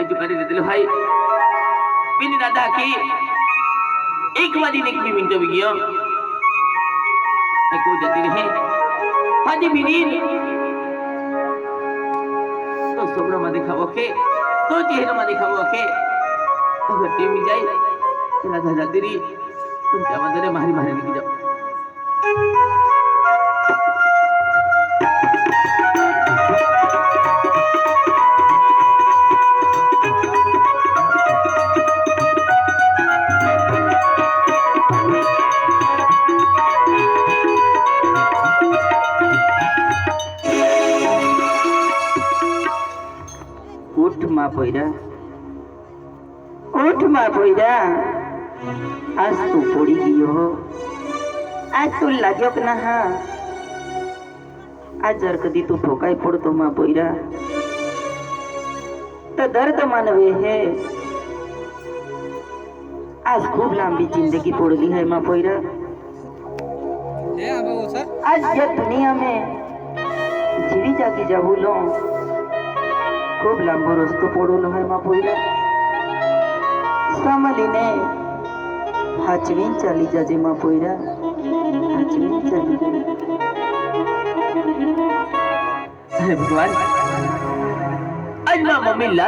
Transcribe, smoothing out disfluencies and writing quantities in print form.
चुकाने देते भाई बिन दादा के एक बारी एक भी मिनट भी गया को जाती रहे हाजी बिनीन तो सोबरा मा दिखाबो के तो चेहरा मा दिखाबो के अगर टीम जाए राधा जाती रही तुम क्या मंदिर मारी मारी निकल जाओ उठ मा पोइरा आज तू पड़ी गियो आज तू लाग्योक ना हा आज जर कधी तू ठोकाय पडतो मा पोइरा तर दर्द मानवे है आज खूब लांबी जिंदगी पड़ली है मा पोइरा आज ये दुनिया में जीवी जागी जाबुलो खूब लांबो रस्तो पडलो है मा पोइरा सामलीने हाचवीन चाली जाजे मा पोइरा हाचवीन चाली जाजे भगवान आज ना मम्मी